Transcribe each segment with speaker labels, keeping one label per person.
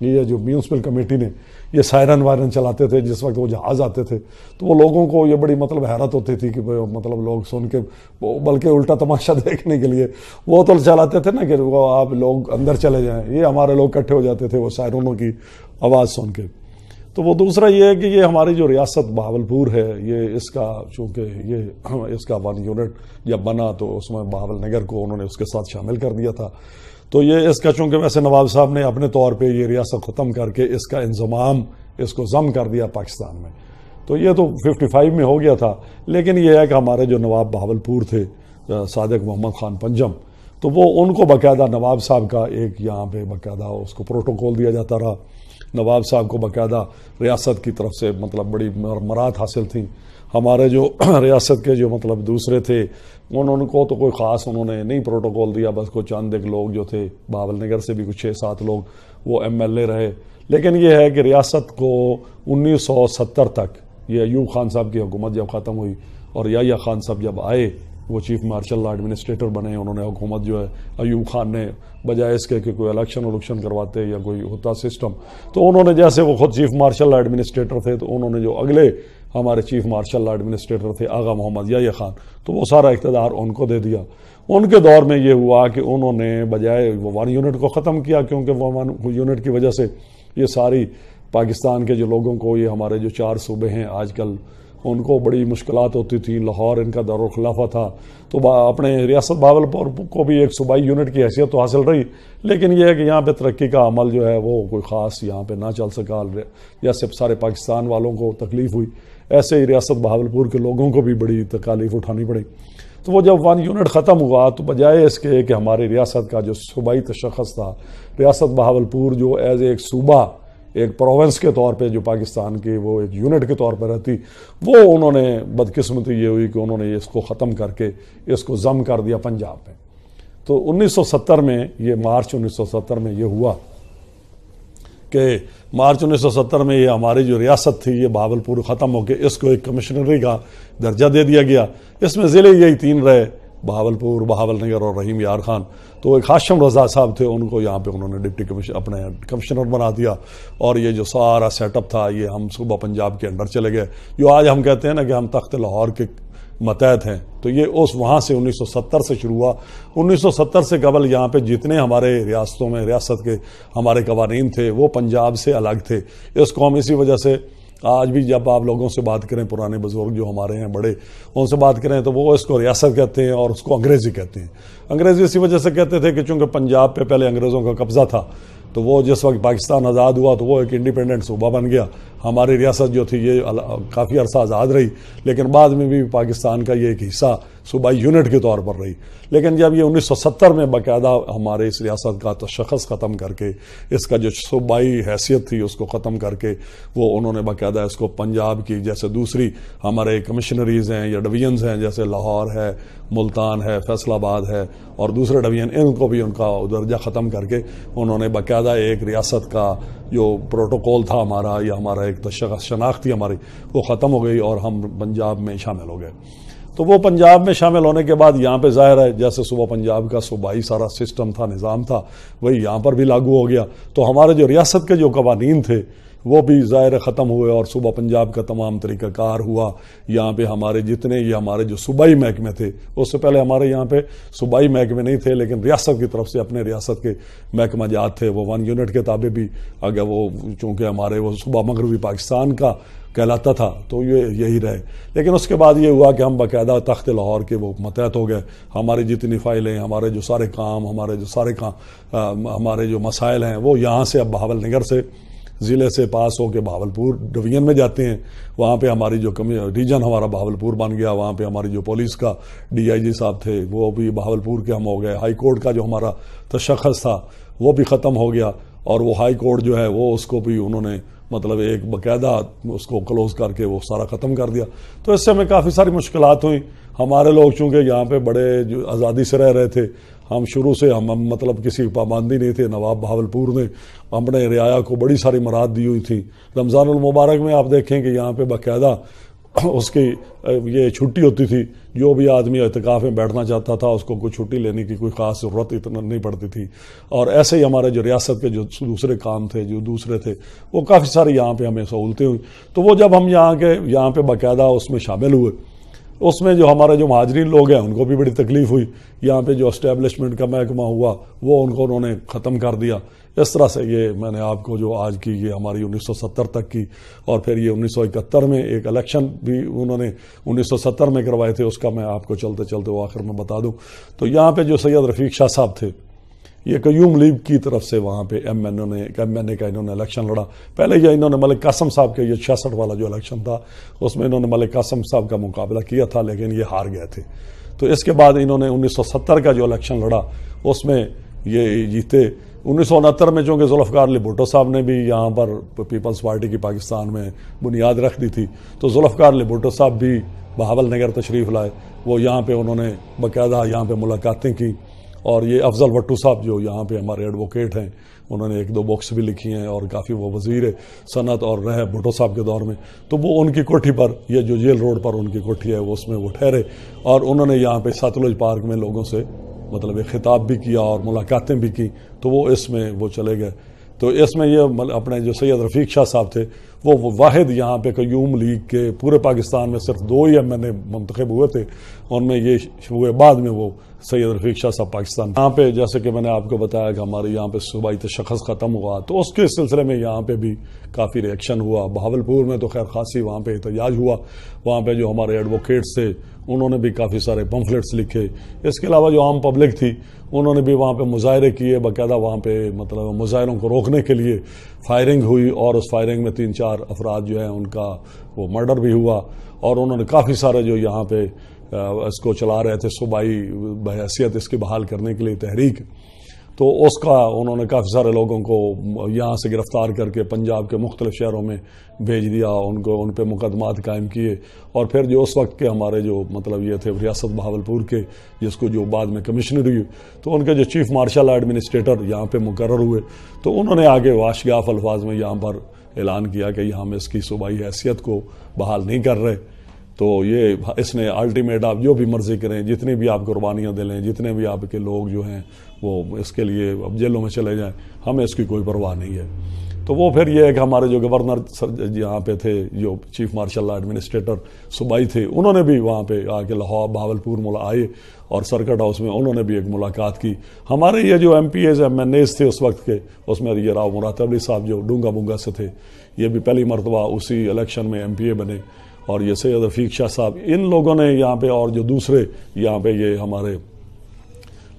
Speaker 1: یہ جو municipal committee نے یہ سائرن وائرن چلاتے تھے جس وقت وہ جہاز آتے تھے، تو وہ لوگوں کو یہ بڑی مطلب حیرت ہوتی تھی کہ مطلب لوگ سن کے بلکہ الٹا تماشا دیکھنے کے لیے وہ تو چلاتے تھے نا کہ وہ آپ لوگ اندر چلے جائیں، یہ ہمارے لوگ اکٹھے ہو جاتے تھے وہ سائرنوں کی آواز سن کے۔ تو وہ دوسرا یہ ہے کہ یہ ہماری جو ریاست بہاولپور ہے یہ اس کا چونکہ یہ اس کا 1 یونٹ جب بنا تو اس میں بہاول نگر کو انہوں نے اس کے ساتھ شامل کر دیا تھا، تو یہ اس کا چونکہ ویسے نواب صاحب نے اپنے طور پہ یہ ریاست ختم کر کے اس کا انضمام اس کو ضم کر دیا پاکستان میں، تو یہ تو 55 میں ہو گیا تھا۔ لیکن یہ ہے کہ ہمارے جو نواب بہاولپور تھے صادق محمد خان پنجم، تو وہ ان کو باقاعدہ نواب صاحب کا ایک یہاں پہ باقاعدہ اس کو پروٹوکول دیا جاتا رہا، نواب صاحب کو باقاعدہ ریاست کی طرف سے مطلب بڑی مراد حاصل تھیں۔ ہمارے جو ریاست کے جو مطلب دوسرے تھے انہوں کو تو کوئی خاص انہوں نے نہیں پروٹوکول دیا، بس کوئی چند ایک لوگ جو تھے بہاول نگر سے بھی کچھ 6-7 لوگ وہ MLA رہے۔ لیکن یہ ہے کہ ریاست کو 1970 تک یہ ایوب خان صاحب کی حکومت جب ختم ہوئی اور یحییٰ خان صاحب جب آئے وہ چیف مارشل ایڈمنسٹریٹر بنے، انہوں نے حکومت جو ہے ایوب خان نے بجائے اس کے کہ کوئی الیکشن کرواتے یا کوئی ہوتا سسٹم، تو انہوں نے جیسے وہ خود چیف مارشل ایڈمنسٹریٹر تھے تو انہوں نے جو اگلے ہمارے چیف مارشل ایڈمنسٹریٹر تھے آغا محمد یحییٰ خان، تو وہ سارا اقتدار ان کو دے دیا۔ ان کے دور میں یہ ہوا کہ انہوں نے بجائے وہ 1 یونٹ کو ختم کیا، کیونکہ وہ 1 یونٹ کی وجہ سے یہ ساری پاکستان کے جو لوگوں کو یہ ہمارے جو 4 صوبے ہیں آج کل ان کو بڑی مشکلات ہوتی تھی، لاہور ان کا دارالخلافہ تھا، تو اپنے ریاست بہاولپور کو بھی ایک صوبائی یونٹ کی حیثیت تو حاصل رہی، لیکن یہ ہے کہ یہاں پہ ترقی کا عمل جو ہے وہ کوئی خاص یہاں پہ نہ چل سکا، جیسے سارے پاکستان والوں کو تکلیف ہوئی ایسے ہی ریاست بہاولپور کے لوگوں کو بھی بڑی تکالیف اٹھانی پڑی۔ تو وہ جب 1 یونٹ ختم ہوا تو بجائے اس کے کہ ہماری ریاست کا جو صوبائی تشخص تھا، ریاست بہاولپور جو ایز ایک صوبہ ایک پروونس کے طور پہ جو پاکستان کے وہ ایک یونٹ کے طور پر رہتی، وہ انہوں نے بدقسمتی یہ ہوئی کہ انہوں نے اس کو ختم کر کے اس کو ضم کر دیا پنجاب میں۔ تو 1970 میں یہ مارچ 1970 میں یہ ہوا کہ مارچ 1970 میں یہ ہماری جو ریاست تھی یہ بہاولپور ختم ہو کے اس کو ایک کمشنری کا درجہ دے دیا گیا۔ اس میں ضلع یہی 3 رہے، بہاولپور، بہاول نگر اور رحیم یار خان۔ تو ایک ہاشم رضا صاحب تھے، ان کو یہاں پہ انہوں نے ڈپٹی اپنے کمشنر بنا دیا، اور یہ جو سارا سیٹ اپ تھا یہ ہم صوبہ پنجاب کے انڈر چلے گئے، جو آج ہم کہتے ہیں نا کہ ہم تخت لاہور کے ماتحت ہیں۔ تو یہ وہاں سے 1970 سے شروع ہوا۔ 1970 سے قبل یہاں پہ جتنے ہمارے ریاستوں میں ریاست کے ہمارے قوانین تھے وہ پنجاب سے الگ تھے۔ اس کو ہم اسی وجہ سے آج بھی جب آپ لوگوں سے بات کریں، پرانے بزرگ جو ہمارے ہیں بڑے، ان سے بات کریں تو وہ اس کو ریاست کہتے ہیں اور اس کو انگریزی کہتے ہیں۔ انگریزی اسی وجہ سے کہتے تھے کہ چونکہ پنجاب پہ پہلے انگریزوں کا قبضہ تھا، تو وہ جس وقت پاکستان آزاد ہوا تو وہ ایک انڈیپینڈنٹ صوبہ بن گیا۔ ہماری ریاست جو تھی یہ کافی عرصہ آزاد رہی، لیکن بعد میں بھی پاکستان کا یہ ایک حصہ صوبائی یونٹ کے طور پر رہی۔ لیکن جب یہ 1970 میں باقاعدہ ہمارے اس ریاست کا تشخص ختم کر کے اس کا جو صوبائی حیثیت تھی اس کو ختم کر کے وہ انہوں نے باقاعدہ اس کو پنجاب کی جیسے دوسری ہمارے کمشنریز ہیں یا ڈویژنز ہیں، جیسے لاہور ہے، ملتان ہے، فیصل آباد ہے اور دوسرے ڈویژن، ان کو بھی ان کا درجہ ختم کر کے انہوں نے باقاعدہ ایک ریاست کا جو پروٹوکول تھا ہمارا یا ہمارا ایک تشخص شناخت تھی ہماری وہ ختم ہو گئی اور ہم پنجاب میں شامل ہو گئے۔ تو وہ پنجاب میں شامل ہونے کے بعد یہاں پہ ظاہر ہے جیسے صوبہ پنجاب کا صوبائی سارا سسٹم تھا، نظام تھا، وہی یہاں پر بھی لاگو ہو گیا۔ تو ہمارے جو ریاست کے جو قوانین تھے وہ بھی ظاہر ختم ہوئے اور صوبہ پنجاب کا تمام طریقہ کار ہوا۔ یہاں پہ ہمارے جتنے یہ ہمارے جو صوبائی محکمے تھے، اس سے پہلے ہمارے یہاں پہ صوبائی محکمے نہیں تھے، لیکن ریاست کی طرف سے اپنے ریاست کے محکمہ جات تھے، وہ 1 یونٹ کے تابع بھی، اگر وہ چونکہ ہمارے وہ صوبہ مغربی پاکستان کا کہلاتا تھا تو یہ یہی رہے۔ لیکن اس کے بعد یہ ہوا کہ ہم باقاعدہ تخت لاہور کے وہ ماتحت ہو گئے۔ ہماری جتنی فائلیں، ہمارے جو سارے کام، ہمارے جو مسائل ہیں وہ یہاں سے اب بہاول نگر سے ضلع سے پاس ہو کے بہاولپور ڈویژن میں جاتے ہیں۔ وہاں پہ ہماری جو ریجن ہمارا بہاولپور بن گیا، وہاں پہ ہماری جو پولیس کا DIG صاحب تھے وہ بھی بہاولپور کے ہم ہو گئے۔ ہائی کورٹ کا جو ہمارا تشخص تھا وہ بھی ختم ہو گیا، اور وہ ہائی کورٹ جو ہے وہ اس کو بھی انہوں نے مطلب ایک باقاعدہ اس کو کلوز کر کے وہ سارا ختم کر دیا۔ تو اس سے ہمیں کافی ساری مشکلات ہوئیں۔ ہمارے لوگ چونکہ یہاں پہ بڑے جو آزادی سے رہ رہے تھے، ہم شروع سے ہم مطلب کسی پابندی نہیں تھے۔ نواب بہاولپور نے اپنے رعایا کو بڑی ساری مراد دی ہوئی تھی۔ رمضان المبارک میں آپ دیکھیں کہ یہاں پہ باقاعدہ اس کی یہ چھٹی ہوتی تھی، جو بھی آدمی اعتکاف میں بیٹھنا چاہتا تھا اس کو کوئی چھٹی لینے کی کوئی خاص ضرورت اتنا نہیں پڑتی تھی. اور ایسے ہی ہمارے جو ریاست کے جو دوسرے کام تھے، جو دوسرے تھے، وہ کافی سارے یہاں پہ ہمیں سہولتیں ہوئی. تو وہ جب ہم یہاں پہ باقاعدہ اس میں شامل ہوئے، اس میں جو ہمارے جو مہاجرین لوگ ہیں ان کو بھی بڑی تکلیف ہوئی. یہاں پہ جو اسٹیبلشمنٹ کا محکمہ ہوا وہ انہوں نے ختم کر دیا. اس طرح سے یہ میں نے آپ کو جو آج کی یہ ہماری 1970 تک کی، اور پھر یہ 1971 میں ایک الیکشن بھی انہوں نے 1970 میں کروائے تھے، اس کا میں آپ کو چلتے چلتے وہ آخر میں بتا دوں. تو یہاں پہ جو سید رفیق شاہ صاحب تھے، یہ قیوم لیگ کی طرف سے وہاں پہ ایم این اے کا انہوں نے الیکشن لڑا. پہلے یہ انہوں نے ملک قاسم صاحب کے یہ 66 والا جو الیکشن تھا اس میں انہوں نے ملک قاسم صاحب کا مقابلہ کیا تھا، لیکن یہ ہار گئے تھے. تو اس کے بعد انہوں نے 1970 کا جو الیکشن لڑا اس میں یہ جیتے. 1969 میں چونکہ ذوالفقار علی بھٹو صاحب نے بھی یہاں پر پیپلز پارٹی کی پاکستان میں بنیاد رکھ دی تھی، تو ذوالفقار علی بھٹو صاحب بھی بہاول نگر تشریف لائے. وہ یہاں پہ انہوں نے باقاعدہ یہاں پہ ملاقاتیں کی. اور یہ افضل بھٹو صاحب جو یہاں پہ ہمارے ایڈوکیٹ ہیں، انہوں نے 1-2 بکس بھی لکھی ہیں اور کافی وہ وزیر صنعت اور رہے بھٹو صاحب کے دور میں. تو وہ ان کی کوٹھی پر، یہ جو جیل روڈ پر ان کی کوٹھی ہے وہ اس میں وہ ٹھہرے، اور انہوں نے یہاں پہ ساتلج پارک میں لوگوں سے مطلب ایک خطاب بھی کیا اور ملاقاتیں بھی کی. تو وہ اس میں وہ چلے گئے. تو اس میں یہ اپنے جو سید رفیق شاہ صاحب تھے وہ واحد یہاں پہ قیوم لیگ کے پورے پاکستان میں صرف 2 ہی ایم این اے منتخب ہوئے تھے، ان میں یہ ہوئے بعد میں وہ سید رفیق شاہ صاحب پاکستان. یہاں پہ جیسے کہ میں نے آپ کو بتایا کہ ہمارے یہاں پہ صوبائی تشخص ختم ہوا، تو اس کے سلسلے میں یہاں پہ بھی کافی ریئیکشن ہوا. بہاولپور میں تو خیر خاصی وہاں پہ احتجاج ہوا. وہاں پہ جو ہمارے ایڈوکیٹس تھے انہوں نے بھی کافی سارے پمفلٹس لکھے. اس کے علاوہ جو عام پبلک تھی انہوں نے بھی وہاں پہ مظاہرے کیے. باقاعدہ وہاں پہ مطلب مظاہروں کو روکنے کے لیے فائرنگ ہوئی، اور اس فائرنگ میں 3-4 افراد جو ہیں ان کا وہ مرڈر بھی ہوا. اور انہوں نے کافی سارے جو یہاں پہ اس کو چلا رہے تھے صوبائی بحیثیت اس کی بحال کرنے کے لیے تحریک، تو اس کا انہوں نے کافی سارے لوگوں کو یہاں سے گرفتار کر کے پنجاب کے مختلف شہروں میں بھیج دیا. ان پہ مقدمات قائم کیے. اور پھر جو اس وقت کے ہمارے جو مطلب یہ تھے ریاست بہاولپور کے، جس کو جو بعد میں کمشنر ہوئی، تو ان کے جو چیف مارشل ایڈمنسٹریٹر یہاں پہ مقرر ہوئے، تو انہوں نے آگے واشگاف الفاظ میں یہاں پر اعلان کیا کہ ہم اس کی صوبائی حیثیت کو بحال نہیں کر رہے. تو یہ اس نے الٹیمیٹ آپ جو بھی مرضی کریں، جتنی بھی آپ قربانیاں دلیں، جتنے بھی آپ کے لوگ جو ہیں وہ اس کے لیے اب جیلوں میں چلے جائیں، ہمیں اس کی کوئی پرواہ نہیں ہے. تو وہ پھر یہ ہے کہ ہمارے جو گورنر یہاں پہ تھے، جو چیف مارشل ایڈمنسٹریٹر صوبائی تھے، انہوں نے بھی وہاں پہ آ کے لاہور بہاولپور آئے اور سرکٹ ہاؤس میں انہوں نے بھی ایک ملاقات کی. ہمارے یہ جو M P As M N As تھے اس وقت کے، اس میں یہ راؤ مراد علی صاحب جو ڈونگا بونگا سے تھے، یہ بھی پہلی مرتبہ اسی الیکشن میں ایم پی اے بنے. اور یہ سید رفیق شاہ صاحب، ان لوگوں نے یہاں پہ، اور جو دوسرے یہاں پہ یہ ہمارے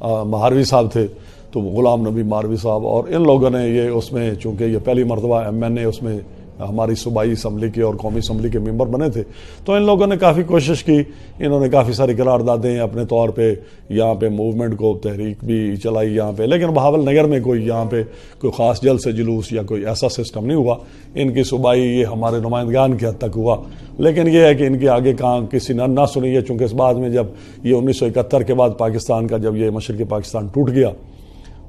Speaker 1: مہاروی صاحب تھے، تو غلام نبی مہاروی صاحب، اور ان لوگوں نے یہ اس میں چونکہ یہ پہلی مرتبہ ایم این اے اس میں ہماری صوبائی اسمبلی کے اور قومی اسمبلی کے ممبر بنے تھے، تو ان لوگوں نے کافی کوشش کی. انہوں نے کافی ساری قراردادیں اپنے طور پہ یہاں پہ موومنٹ کو تحریک بھی چلائی یہاں پہ، لیکن بہاول نگر میں کوئی یہاں پہ کوئی خاص جلد سے جلوس یا کوئی ایسا سسٹم نہیں ہوا. ان کی صوبائی یہ ہمارے نمائندگان کے حد تک ہوا، لیکن یہ ہے کہ ان کے آگے کہاں کسی نے نہ سنی ہے. چونکہ اس بعد میں جب یہ 1971 کے بعد پاکستان کا جب یہ مشرقی پاکستان ٹوٹ گیا،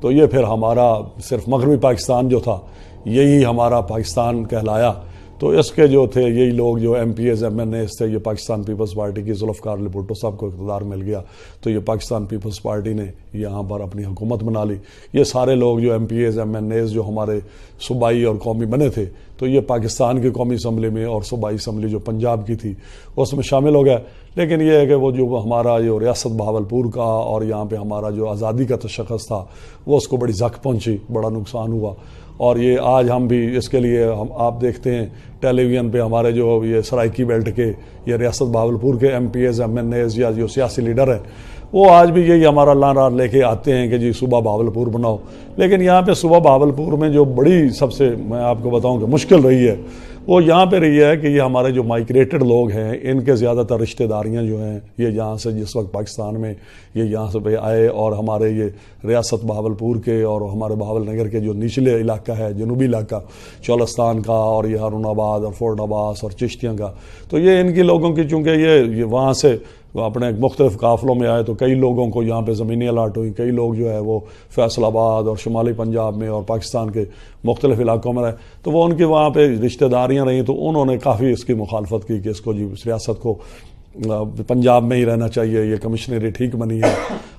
Speaker 1: تو یہ پھر ہمارا صرف مغربی پاکستان جو تھا یہی ہمارا پاکستان کہلایا. تو اس کے جو تھے یہی لوگ جو M P As M N As تھے، یہ پاکستان پیپلز پارٹی کی ذوالفقار علی بھٹو صاحب کو اقتدار مل گیا، تو یہ پاکستان پیپلز پارٹی نے یہاں پر اپنی حکومت بنا لی. یہ سارے لوگ جو M P As M N As جو ہمارے صوبائی اور قومی بنے تھے، تو یہ پاکستان کی قومی اسمبلی میں اور صوبائی اسمبلی جو پنجاب کی تھی اس میں شامل ہو گئے. لیکن یہ ہے کہ وہ جو ہمارا جو ریاست بہاولپور کا اور یہاں پہ ہمارا جو آزادی کا تشخص تھا، وہ اس کو بڑی زخ پہنچی، بڑا نقصان ہوا. اور یہ آج ہم بھی اس کے لیے آپ دیکھتے ہیں ٹیلی ویژن پہ ہمارے جو یہ سرائکی بیلٹ کے یا ریاست بہاولپور کے M P As M N As یا جو سیاسی لیڈر ہیں، وہ آج بھی یہی ہمارا لان لے کے آتے ہیں کہ جی صوبہ بہاولپور بناؤ. لیکن یہاں پہ صوبہ بہاولپور میں جو بڑی سب سے میں آپ کو بتاؤں کہ مشکل رہی ہے، وہ یہاں پہ رہی ہے کہ یہ ہمارے جو مائگریٹڈ لوگ ہیں، ان کے زیادہ تر رشتہ داریاں جو ہیں یہ یہاں سے جس وقت پاکستان میں یہ یہاں سے پہ آئے، اور ہمارے یہ ریاست بہاولپور کے اور ہمارے بہاول نگر کے جو نچلے علاقہ ہے، جنوبی علاقہ چولستان کا اور یہ ہارون آباد اور فورٹ عباس اور چشتیاں کا، تو یہ ان کی لوگوں کی چونکہ یہ وہاں سے وہ اپنے مختلف قافلوں میں آئے تو کئی لوگوں کو یہاں پہ زمینیں الاٹ ہوئی، کئی لوگ جو ہے وہ فیصل آباد اور شمالی پنجاب میں اور پاکستان کے مختلف علاقوں میں رہے، تو وہ ان کی وہاں پہ رشتہ داریاں رہیں، تو انہوں نے کافی اس کی مخالفت کی کہ اس کو اس ریاست کو پنجاب میں ہی رہنا چاہیے، یہ کمشنری ٹھیک بنی ہے۔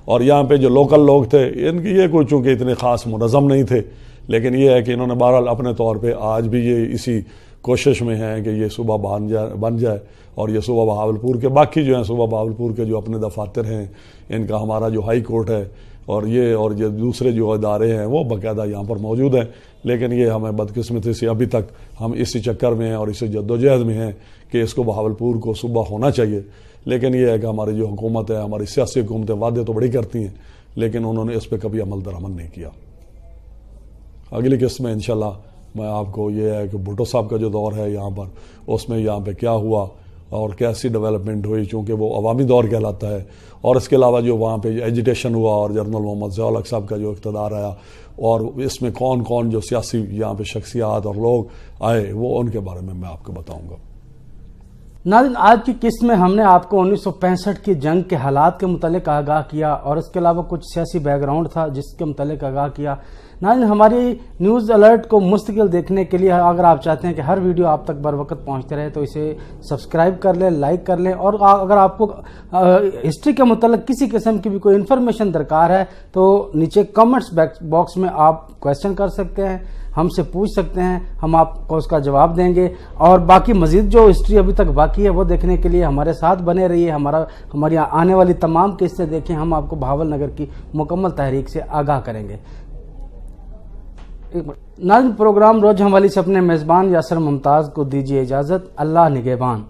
Speaker 1: اور یہاں پہ جو لوکل لوگ تھے ان کی یہ کوئی چونکہ اتنے خاص منظم نہیں تھے، لیکن یہ ہے کہ انہوں نے بہرحال اپنے طور پہ آج بھی یہ اسی کوشش میں ہیں کہ یہ صوبہ بن جائے، اور یہ صوبہ بہاولپور کے باقی جو ہیں صوبہ بہاولپور کے جو اپنے دفاتر ہیں، ان کا ہمارا جو ہائی کورٹ ہے اور یہ دوسرے جو ادارے ہیں وہ باقاعدہ یہاں پر موجود ہیں، لیکن یہ ہمیں بدقسمتی سے ابھی تک ہم اسی چکر میں ہیں اور اسی جدوجہد میں ہیں کہ اس کو بہاولپور کو صوبہ ہونا چاہیے، لیکن یہ ہے کہ ہماری جو حکومت ہے، ہماری سیاسی حکومتیں وعدے تو بڑی کرتی ہیں لیکن انہوں نے اس پہ کبھی عمل درآمد نہیں کیا۔ اگلی قسط میں انشاءاللہ میں آپ کو یہ ہے کہ بھٹو صاحب کا جو دور ہے یہاں پر، اس میں یہاں پہ کیا ہوا اور کیسی ڈیولپمنٹ ہوئی، چونکہ وہ عوامی دور کہلاتا ہے، اور اس کے علاوہ جو وہاں پہ ایجیٹیشن ہوا اور جنرل محمد ضیاء الحق صاحب کا جو اقتدار آیا، اور اس میں کون کون جو سیاسی یہاں پہ شخصیات اور لوگ آئے، وہ ان کے بارے میں آپ کو بتاؤں گا۔
Speaker 2: ناظرین، آج کی قسط میں ہم نے آپ کو 1965 کی جنگ کے حالات کے متعلق آگاہ کیا اور اس کے علاوہ کچھ سیاسی بیک گراؤنڈ تھا جس کے متعلق آگاہ کیا۔ ناظرین، ہماری نیوز الرٹ کو مستقل دیکھنے کے لیے اگر آپ چاہتے ہیں کہ ہر ویڈیو آپ تک بر وقت پہنچتے رہے تو اسے سبسکرائب کر لیں، لائک کر لیں، اور اگر آپ کو ہسٹری کے متعلق کسی قسم کی بھی کوئی انفارمیشن درکار ہے تو نیچے کمنٹس باکس میں آپ کویسچن کر سکتے ہیں، ہم سے پوچھ سکتے ہیں، ہم آپ کو اس کا جواب دیں گے۔ اور باقی مزید جو ہسٹری ابھی تک باقی ہے وہ دیکھنے کے لیے ہمارے ساتھ بنے رہیے، ہماری آنے والی تمام قسطیں دیکھیں، ہم آپ کو بہاول نگر کی مکمل تحریک سے آگاہ کریں گے۔ ناظرین، پروگرام روز ہموالی سے اپنے میزبان یاسر ممتاز کو دیجیے اجازت۔ اللہ نگہبان۔